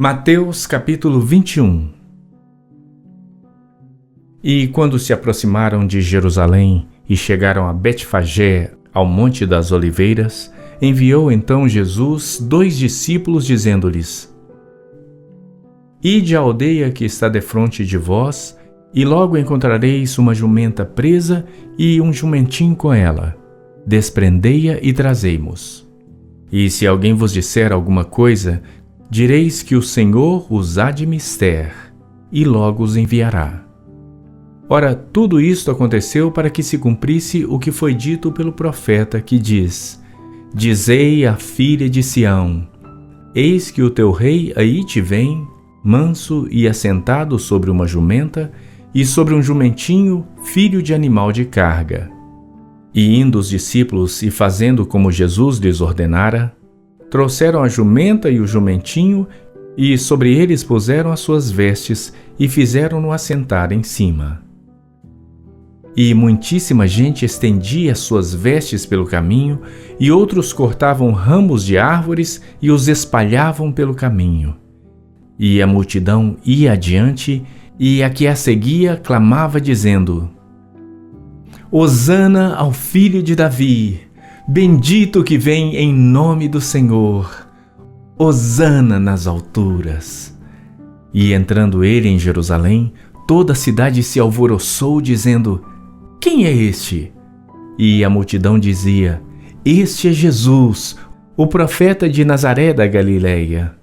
Mateus capítulo 21. E quando se aproximaram de Jerusalém e chegaram a Betfagé, ao Monte das Oliveiras, enviou então Jesus 2 discípulos, dizendo-lhes: Ide à aldeia que está defronte de vós, e logo encontrareis uma jumenta presa e um jumentinho com ela. Desprendei-a e trazei-mos. E se alguém vos disser alguma coisa, direis que o Senhor os há de mister, e logo os enviará. Ora, tudo isto aconteceu para que se cumprisse o que foi dito pelo profeta, que diz: Dizei à filha de Sião: Eis que o teu rei aí te vem, manso e assentado sobre uma jumenta, e sobre um jumentinho, filho de animal de carga. E indo os discípulos e fazendo como Jesus lhes ordenara, trouxeram a jumenta e o jumentinho, e sobre eles puseram as suas vestes, e fizeram-no assentar em cima. E muitíssima gente estendia as suas vestes pelo caminho, e outros cortavam ramos de árvores e os espalhavam pelo caminho. E a multidão ia adiante, e a que a seguia clamava, dizendo: Hosana ao filho de Davi! Bendito que vem em nome do Senhor! Hosana nas alturas! E entrando ele em Jerusalém, toda a cidade se alvoroçou, dizendo: Quem é este? E a multidão dizia: Este é Jesus, o profeta de Nazaré da Galileia.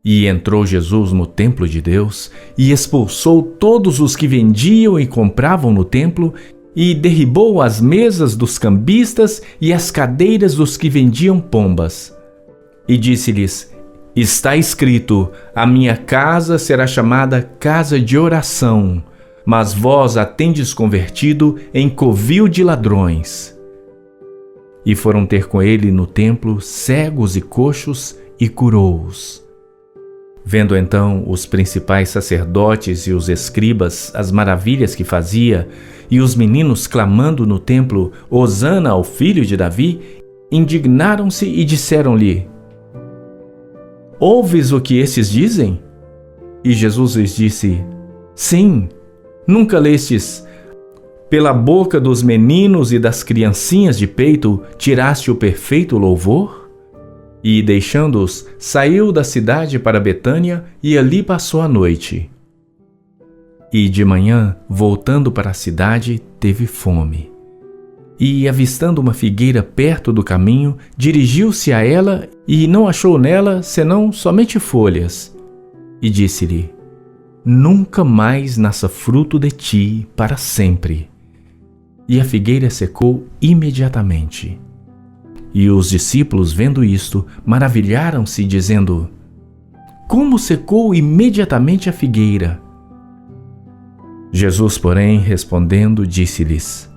E entrou Jesus no templo de Deus, e expulsou todos os que vendiam e compravam no templo, e derribou as mesas dos cambistas e as cadeiras dos que vendiam pombas. E disse-lhes: Está escrito: A minha casa será chamada casa de oração, mas vós a tendes convertido em covil de ladrões. E foram ter com ele no templo cegos e coxos, e curou-os. Vendo então os principais sacerdotes e os escribas as maravilhas que fazia, e os meninos clamando no templo: Hosana ao filho de Davi, indignaram-se e disseram-lhe: Ouves o que estes dizem? E Jesus lhes disse: Sim. Nunca lestes: Pela boca dos meninos e das criancinhas de peito tiraste o perfeito louvor? E, deixando-os, saiu da cidade para Betânia, e ali passou a noite. E de manhã, voltando para a cidade, teve fome. E, avistando uma figueira perto do caminho, dirigiu-se a ela, e não achou nela senão somente folhas. E disse-lhe: Nunca mais nasça fruto de ti para sempre. E a figueira secou imediatamente. E os discípulos, vendo isto, maravilharam-se, dizendo: Como secou imediatamente a figueira? Jesus, porém, respondendo, disse-lhes: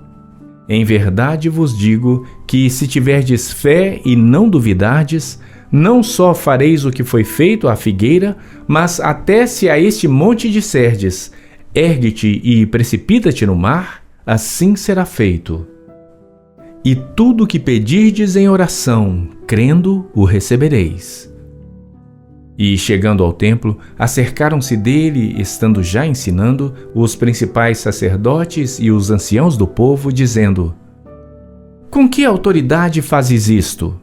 Em verdade vos digo que, se tiverdes fé e não duvidardes, não só fareis o que foi feito à figueira, mas até se a este monte disserdes: Ergue-te e precipita-te no mar, assim será feito. E tudo o que pedirdes em oração, crendo, o recebereis. E, chegando ao templo, acercaram-se dele, estando já ensinando, os principais sacerdotes e os anciãos do povo, dizendo: Com que autoridade fazes isto?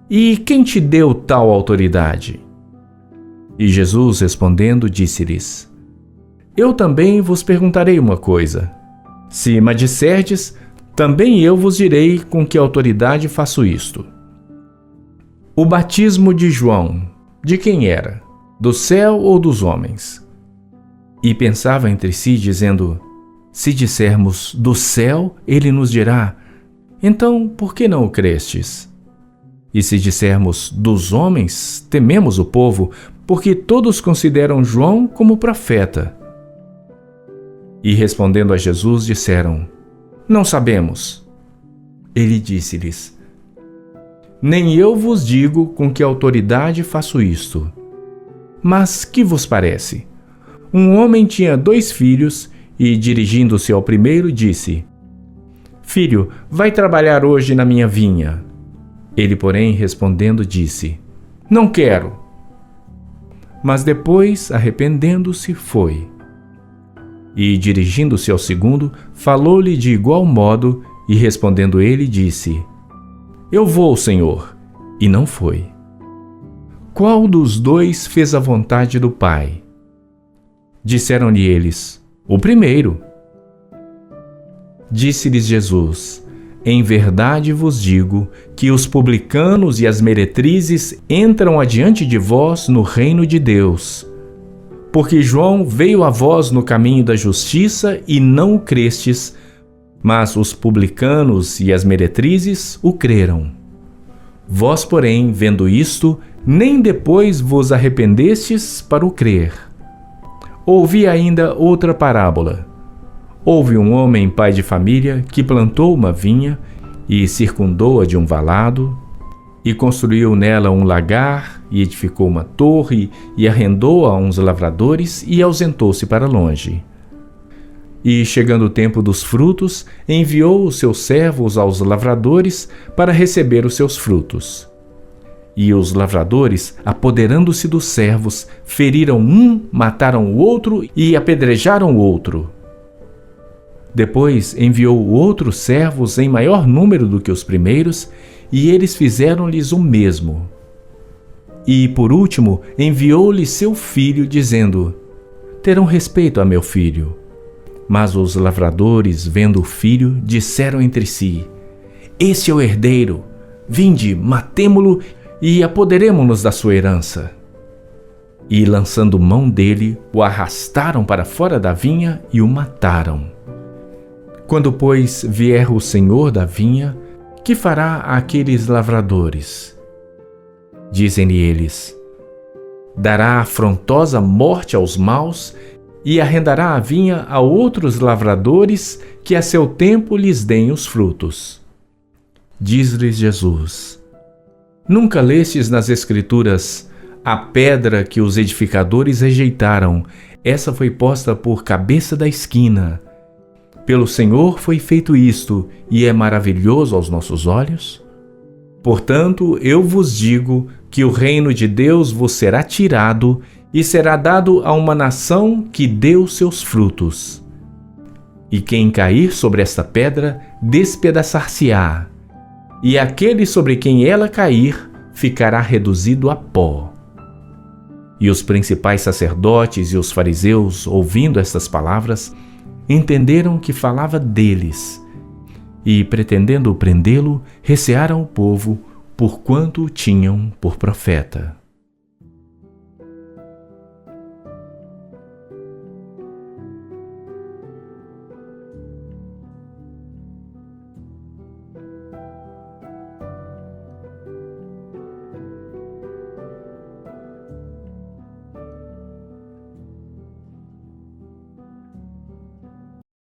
E quem te deu tal autoridade? E Jesus, respondendo, disse-lhes: Eu também vos perguntarei uma coisa. Se me disserdes, também eu vos direi com que autoridade faço isto. O batismo de João, de quem era? Do céu ou dos homens? E pensava entre si, dizendo: Se dissermos do céu, ele nos dirá: Então, por que não o crestes? E se dissermos dos homens, tememos o povo, porque todos consideram João como profeta. E respondendo a Jesus, disseram: Não sabemos. Ele disse-lhes: Nem eu vos digo com que autoridade faço isto. Mas que vos parece? Um homem tinha 2 filhos, e, dirigindo-se ao primeiro, disse: Filho, vai trabalhar hoje na minha vinha. Ele, porém, respondendo, disse: Não quero. mas depois, arrependendo-se, foi. E, dirigindo-se ao segundo, falou-lhe de igual modo, e respondendo ele, disse: Eu vou, Senhor. E não foi. Qual dos dois fez a vontade do Pai? Disseram-lhe eles: O primeiro. Disse-lhes Jesus: Em verdade vos digo que os publicanos e as meretrizes entram adiante de vós no reino de Deus. Porque João veio a vós no caminho da justiça e não o crestes, mas os publicanos e as meretrizes o creram. Vós, porém, vendo isto, nem depois vos arrependestes para o crer. Ouvi ainda outra parábola. Houve um homem, pai de família, que plantou uma vinha e circundou-a de um valado, e construiu nela um lagar, e edificou uma torre, e arrendou a uns lavradores, e ausentou-se para longe. E, chegando o tempo dos frutos, enviou os seus servos aos lavradores para receber os seus frutos. E os lavradores, apoderando-se dos servos, feriram um, mataram o outro e apedrejaram o outro. Depois enviou outros servos em maior número do que os primeiros, e eles fizeram-lhes o mesmo. E, por último, enviou-lhe seu filho, dizendo: Terão respeito a meu filho. Mas os lavradores, vendo o filho, disseram entre si: Esse é o herdeiro. Vinde, matemo-lo e apoderemo-nos da sua herança. E, lançando mão dele, o arrastaram para fora da vinha e o mataram. Quando, pois, vier o senhor da vinha, que fará àqueles lavradores? Dizem-lhe eles: Dará afrontosa morte aos maus e arrendará a vinha a outros lavradores que a seu tempo lhes deem os frutos. Diz-lhes Jesus: Nunca lestes nas Escrituras: a pedra que os edificadores rejeitaram, essa foi posta por cabeça da esquina. Pelo Senhor foi feito isto, e é maravilhoso aos nossos olhos? Portanto, eu vos digo que o reino de Deus vos será tirado e será dado a uma nação que deu seus frutos. E quem cair sobre esta pedra, despedaçar-se-á, e aquele sobre quem ela cair, ficará reduzido a pó. E os principais sacerdotes e os fariseus, ouvindo estas palavras, entenderam que falava deles, e, pretendendo prendê-lo, recearam o povo, porquanto o tinham por profeta.